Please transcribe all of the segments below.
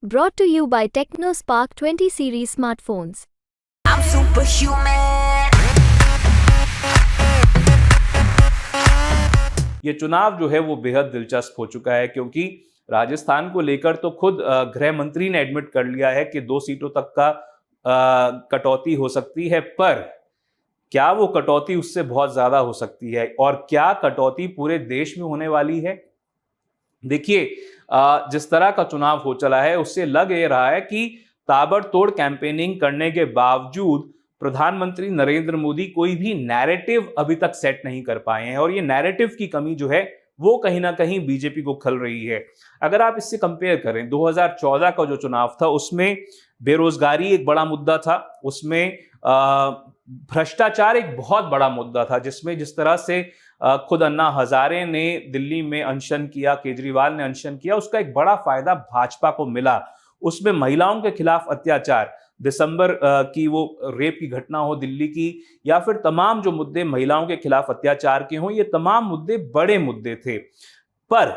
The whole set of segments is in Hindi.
Brought to you by TechnoSpark 20 series smartphones. I'm superhuman. ये चुनाव जो है वो बेहद दिलचस्प हो चुका है, क्योंकि राजस्थान को लेकर तो खुद गृह मंत्री ने एडमिट कर लिया है कि 2 सीटों तक का कटौती हो सकती है। पर क्या वो कटौती उससे बहुत ज्यादा हो सकती है, और क्या कटौती पूरे देश में होने वाली है? देखिए, जिस तरह का चुनाव हो चला है उससे लग ये रहा है कि ताबड़तोड़ कैंपेनिंग करने के बावजूद प्रधानमंत्री नरेंद्र मोदी कोई भी नैरेटिव अभी तक सेट नहीं कर पाए हैं, और ये नैरेटिव की कमी जो है वो कहीं ना कहीं बीजेपी को खल रही है। अगर आप इससे कंपेयर करें, 2014 का जो चुनाव था उसमें बेरोजगारी एक बड़ा मुद्दा था, उसमें भ्रष्टाचार एक बहुत बड़ा मुद्दा था, जिसमें जिस तरह से खुद अन्ना हजारे ने दिल्ली में अनशन किया, केजरीवाल ने अनशन किया, उसका एक बड़ा फायदा भाजपा को मिला। उसमें महिलाओं के खिलाफ अत्याचार, दिसंबर की वो रेप की घटना हो दिल्ली की, या फिर तमाम जो मुद्दे महिलाओं के खिलाफ अत्याचार के हों, ये तमाम मुद्दे बड़े मुद्दे थे। पर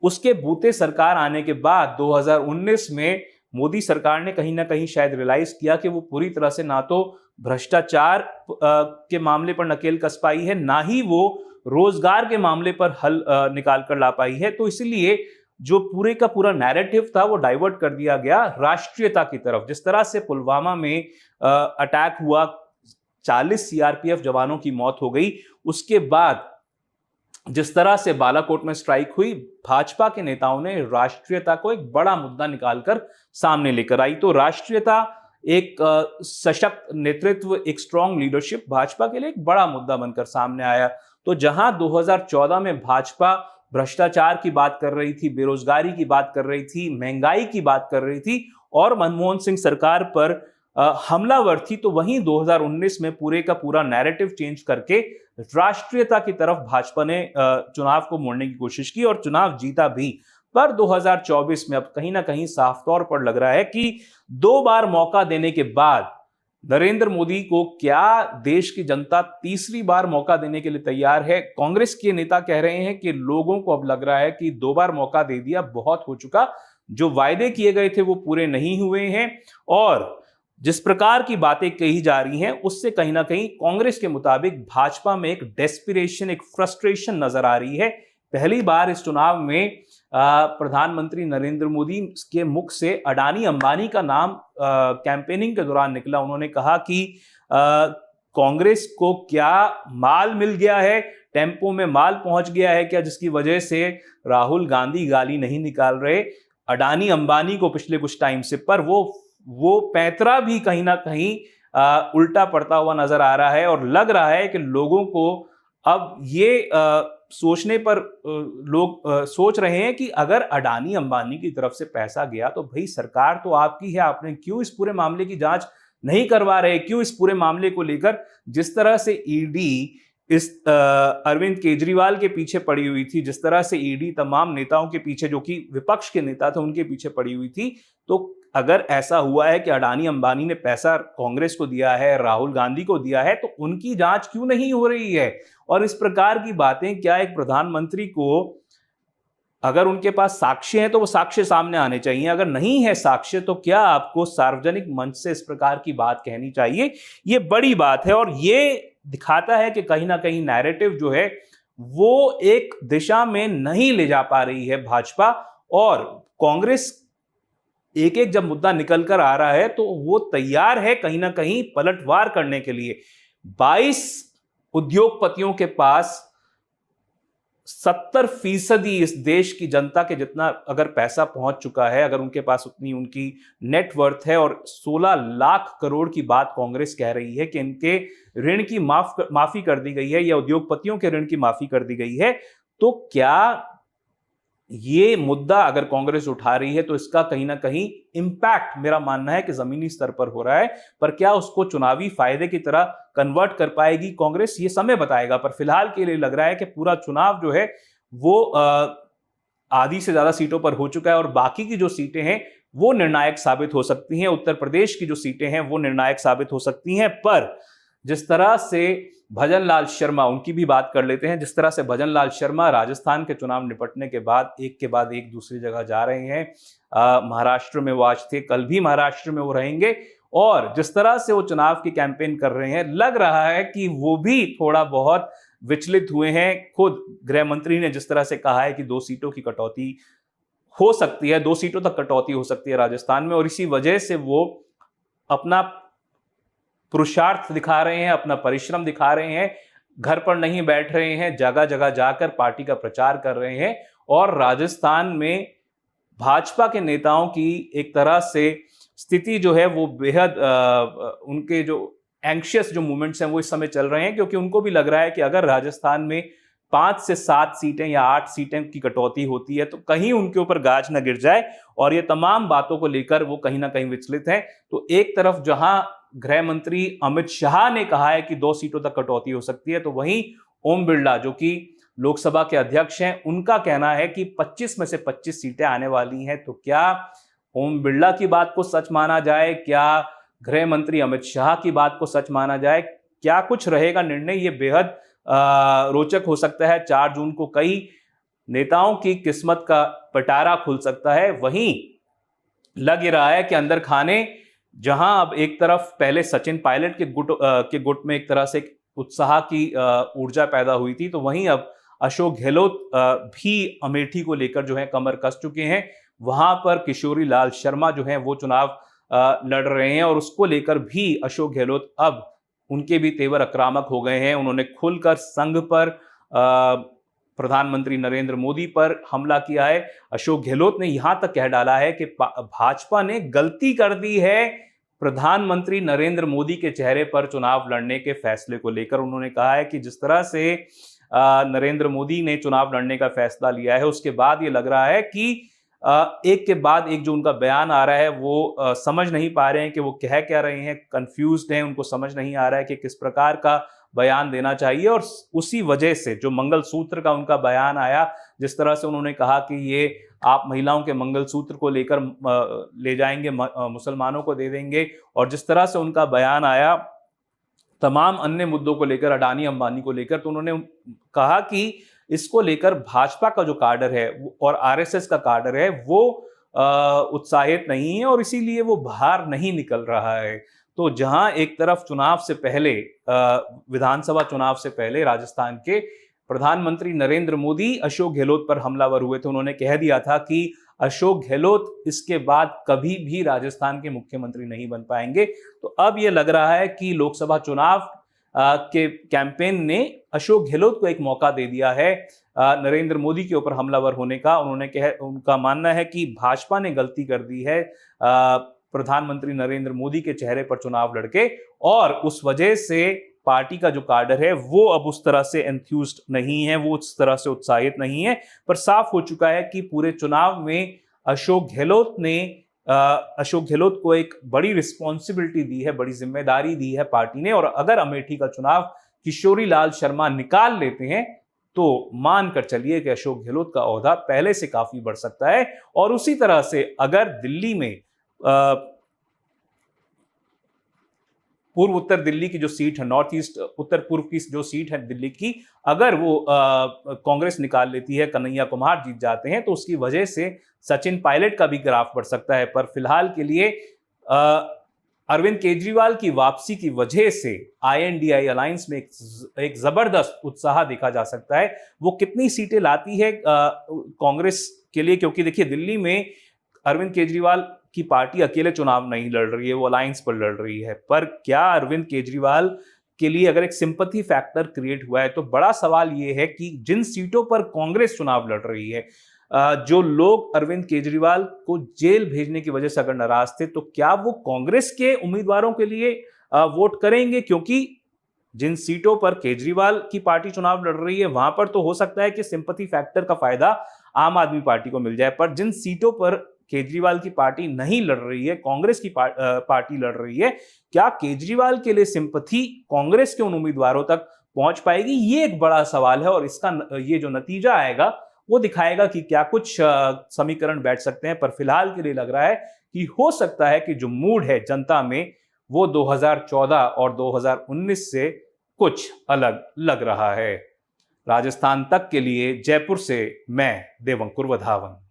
उसके बूते सरकार आने के बाद 2019 में मोदी सरकार ने कहीं ना कहीं शायद रियलाइज किया कि वो पूरी तरह से ना तो भ्रष्टाचार के मामले पर नकेल कस पाई है, ना ही वो रोजगार के मामले पर हल निकाल कर ला पाई है। तो इसलिए जो पूरे का पूरा नैरेटिव था वो डाइवर्ट कर दिया गया राष्ट्रीयता की तरफ। जिस तरह से पुलवामा में अटैक हुआ, 40 सीआरपीएफ जवानों की मौत हो गई, उसके बाद जिस तरह से बालाकोट में स्ट्राइक हुई, भाजपा के नेताओं ने राष्ट्रीयता को एक बड़ा मुद्दा निकालकर सामने लेकर आई। तो राष्ट्रीयता, एक सशक्त नेतृत्व, एक स्ट्रॉन्ग लीडरशिप भाजपा के लिए एक बड़ा मुद्दा बनकर सामने आया। तो जहां 2014 में भाजपा भ्रष्टाचार की बात कर रही थी, बेरोजगारी की बात कर रही थी, महंगाई की बात कर रही थी और मनमोहन सिंह सरकार पर हमलावर थी, तो वहीं 2019 में पूरे का पूरा नैरेटिव चेंज करके राष्ट्रीयता की तरफ भाजपा ने चुनाव को मोड़ने की कोशिश की और चुनाव जीता भी। पर 2024 में अब कहीं ना कहीं साफ तौर पर लग रहा है कि 2 बार मौका देने के बाद नरेंद्र मोदी को क्या देश की जनता तीसरी बार मौका देने के लिए तैयार है। कांग्रेस के नेता कह रहे हैं कि लोगों को अब लग रहा है कि 2 बार मौका दे दिया, बहुत हो चुका, जो वायदे किए गए थे वो पूरे नहीं हुए हैं, और जिस प्रकार की बातें कही जा रही हैं उससे कहीं ना कहीं कांग्रेस के मुताबिक भाजपा में एक डेस्पिरेशन, एक फ्रस्ट्रेशन नजर आ रही है। पहली बार इस चुनाव में प्रधानमंत्री नरेंद्र मोदी के मुख से अडानी अंबानी का नाम कैंपेनिंग के दौरान निकला। उन्होंने कहा कि कांग्रेस को क्या माल मिल गया है, टेम्पो में माल पहुंच गया है क्या, जिसकी वजह से राहुल गांधी गाली नहीं निकाल रहे अडानी अंबानी को पिछले कुछ टाइम से। पर वो पैंतरा भी कहीं ना कहीं उल्टा पड़ता हुआ नजर आ रहा है, और लग रहा है कि लोगों को अब ये सोचने पर लोग सोच रहे हैं कि अगर अडानी अंबानी की तरफ से पैसा गया तो भाई सरकार तो आपकी है, आपने क्यों इस पूरे मामले की जांच नहीं करवा रहे, क्यों इस पूरे मामले को लेकर जिस तरह से ईडी इस अरविंद केजरीवाल के पीछे पड़ी हुई थी, जिस तरह से ईडी तमाम नेताओं के पीछे, जो कि विपक्ष के नेता थे, उनके पीछे पड़ी हुई थी। तो अगर ऐसा हुआ है कि अडानी अंबानी ने पैसा कांग्रेस को दिया है, राहुल गांधी को दिया है, तो उनकी जांच क्यों नहीं हो रही है? और इस प्रकार की बातें क्या एक प्रधानमंत्री को, अगर उनके पास साक्ष्य हैं तो वो साक्ष्य सामने आने चाहिए, अगर नहीं है साक्ष्य तो क्या आपको सार्वजनिक मंच से इस प्रकार की बात कहनी चाहिए? ये बड़ी बात है, और ये दिखाता है कि कहीं ना कहीं नैरेटिव जो है वो एक दिशा में नहीं ले जा पा रही है भाजपा, और कांग्रेस एक एक जब मुद्दा निकल कर आ रहा है तो वो तैयार है कहीं ना कहीं पलटवार करने के लिए। 22 उद्योगपतियों के पास 70% इस देश की जनता के जितना अगर पैसा पहुंच चुका है, अगर उनके पास उतनी उनकी नेटवर्थ है, और 16 लाख करोड़ की बात कांग्रेस कह रही है कि इनके ऋण की माफी कर दी गई है, या उद्योगपतियों के ऋण की माफी कर दी गई है, तो क्या ये मुद्दा अगर कांग्रेस उठा रही है तो इसका कहीं ना कहीं इंपैक्ट, मेरा मानना है कि जमीनी स्तर पर हो रहा है। पर क्या उसको चुनावी फायदे की तरह कन्वर्ट कर पाएगी कांग्रेस, ये समय बताएगा। पर फिलहाल के लिए लग रहा है कि पूरा चुनाव जो है वो आधी से ज्यादा सीटों पर हो चुका है, और बाकी की जो सीटें हैं वो निर्णायक साबित हो सकती हैं। उत्तर प्रदेश की जो सीटें हैं वो निर्णायक साबित हो सकती हैं। पर जिस तरह से भजन लाल शर्मा, उनकी भी बात कर लेते हैं। जिस तरह से भजन लाल शर्मा राजस्थान के चुनाव निपटने के बाद एक दूसरी जगह जा रहे हैं। महाराष्ट्र में वो आज थे, कल भी महाराष्ट्र में वो रहेंगे, और जिस तरह से वो चुनाव की कैंपेन कर रहे हैं, लग रहा है कि वो भी थोड़ा बहुत विचलित हुए हैं। खुद गृह मंत्री ने जिस तरह से कहा है कि 2 सीटों की कटौती हो सकती है, 2 सीटों तक कटौती हो सकती है राजस्थान में, और इसी वजह से वो अपना पुरुषार्थ दिखा रहे हैं, अपना परिश्रम दिखा रहे हैं, घर पर नहीं बैठ रहे हैं, जगह जगह जाकर पार्टी का प्रचार कर रहे हैं। और राजस्थान में भाजपा के नेताओं की एक तरह से स्थिति जो है वो बेहद उनके जो एंग्शियस जो मूवमेंट्स हैं वो इस समय चल रहे हैं, क्योंकि उनको भी लग रहा है कि अगर राजस्थान में 5 से 7 सीटें या 8 सीटें की कटौती होती है तो कहीं उनके ऊपर गाज न गिर जाए, और ये तमाम बातों को लेकर वो कहीं ना कहीं विचलित हैं। तो एक तरफ जहां गृह मंत्री अमित शाह ने कहा है कि 2 सीटों तक कटौती हो सकती है, तो वहीं ओम बिरला जो कि लोकसभा के अध्यक्ष हैं, उनका कहना है कि 25 में से 25 सीटें आने वाली हैं। तो क्या ओम बिरला की बात को सच माना जाए, क्या गृह मंत्री अमित शाह की बात को सच माना जाए, क्या कुछ रहेगा निर्णय, ये बेहद रोचक हो सकता है। 4 जून को कई नेताओं की किस्मत का पिटारा खुल सकता है। वहीं लग रहा है कि अंदर खाने जहां अब एक तरफ पहले सचिन पायलट के गुट में एक तरह से उत्साह की ऊर्जा पैदा हुई थी, तो वहीं अब अशोक गहलोत भी अमेठी को लेकर जो है कमर कस चुके हैं। वहां पर किशोरी लाल शर्मा जो है वो चुनाव लड़ रहे हैं, और उसको लेकर भी अशोक गहलोत अब उनके भी तेवर आक्रामक हो गए हैं। उन्होंने खुलकर संघ पर, प्रधानमंत्री नरेंद्र मोदी पर हमला किया है। अशोक गहलोत ने यहां तक कह डाला है कि भाजपा ने गलती कर दी है प्रधानमंत्री नरेंद्र मोदी के चेहरे पर चुनाव लड़ने के फैसले को लेकर। उन्होंने कहा है कि जिस तरह से नरेंद्र मोदी ने चुनाव लड़ने का फैसला लिया है, उसके बाद ये लग रहा है कि एक के बाद एक जो उनका बयान आ रहा है वो समझ नहीं पा रहे हैं कि वो कह क्या रहे हैं, कंफ्यूज्ड हैं, उनको समझ नहीं आ रहा है कि किस प्रकार का बयान देना चाहिए। और उसी वजह से जो मंगलसूत्र का उनका बयान आया, जिस तरह से उन्होंने कहा कि ये आप महिलाओं के मंगलसूत्र को लेकर ले जाएंगे, मुसलमानों को दे देंगे, और जिस तरह से उनका बयान आया तमाम अन्य मुद्दों को लेकर, अडानी अंबानी को लेकर, तो उन्होंने कहा कि इसको लेकर भाजपा का जो काडर है और आरएसएस का काडर है वो उत्साहित नहीं है, और इसीलिए वो बाहर नहीं निकल रहा है। तो जहां एक तरफ चुनाव से पहले, विधानसभा चुनाव से पहले राजस्थान के प्रधानमंत्री नरेंद्र मोदी अशोक गहलोत पर हमलावर हुए थे, उन्होंने कह दिया था कि अशोक गहलोत इसके बाद कभी भी राजस्थान के मुख्यमंत्री नहीं बन पाएंगे। तो अब ये लग रहा है कि लोकसभा चुनाव के कैंपेन ने अशोक गहलोत को एक मौका दे दिया है नरेंद्र मोदी के ऊपर हमलावर होने का। उनका मानना है कि भाजपा ने गलती कर दी है प्रधानमंत्री नरेंद्र मोदी के चेहरे पर चुनाव लड़के, और उस वजह से पार्टी का जो काडर है वो अब उस तरह से एंथ्यूज्ड नहीं है, वो उस तरह से उत्साहित नहीं है। पर साफ हो चुका है कि पूरे चुनाव में अशोक गहलोत को एक बड़ी रिस्पॉन्सिबिलिटी दी है, बड़ी जिम्मेदारी दी है पार्टी ने। और अगर अमेठी का चुनाव किशोरी लाल शर्मा निकाल लेते हैं तो मानकर चलिए कि अशोक गहलोत का ओहदा पहले से काफी बढ़ सकता है। और उसी तरह से अगर दिल्ली में पूर्व उत्तर दिल्ली की जो सीट है, नॉर्थ ईस्ट उत्तर पूर्व की जो सीट है दिल्ली की, अगर वो कांग्रेस निकाल लेती है, कन्हैया कुमार जीत जाते हैं, तो उसकी वजह से सचिन पायलट का भी ग्राफ बढ़ सकता है। पर फिलहाल के लिए अरविंद केजरीवाल की वापसी की वजह से INDI अलायंस में एक जबरदस्त उत्साह देखा जा सकता है। वो कितनी सीटें लाती है कांग्रेस के लिए, क्योंकि देखिए दिल्ली में अरविंद केजरीवाल की पार्टी अकेले चुनाव नहीं लड़ रही है, वो अलायंस पर लड़ रही है। पर क्या अरविंद केजरीवाल के लिए अगर एक सिंपैथी फैक्टर क्रिएट हुआ है, तो बड़ा सवाल ये है कि जिन सीटों पर कांग्रेस चुनाव लड़ रही है, जो लोग अरविंद केजरीवाल को जेल भेजने की वजह से अगर नाराज थे, तो क्या वो कांग्रेस के उम्मीदवारों के लिए वोट करेंगे? क्योंकि जिन सीटों पर केजरीवाल की पार्टी चुनाव लड़ रही है वहां पर तो हो सकता है कि सिंपैथी फैक्टर का फायदा आम आदमी पार्टी को मिल जाए, पर जिन सीटों पर केजरीवाल की पार्टी नहीं लड़ रही है, कांग्रेस की पार्टी लड़ रही है, क्या केजरीवाल के लिए सिंपैथी कांग्रेस के उन उम्मीदवारों तक पहुंच पाएगी? ये एक बड़ा सवाल है, और इसका ये जो नतीजा आएगा वो दिखाएगा कि क्या कुछ समीकरण बैठ सकते हैं। पर फिलहाल के लिए लग रहा है कि हो सकता है कि जो मूड है जनता में वो 2014 और 2019 से कुछ अलग लग रहा है। राजस्थान तक के लिए जयपुर से मैं देवंकुर वधावन।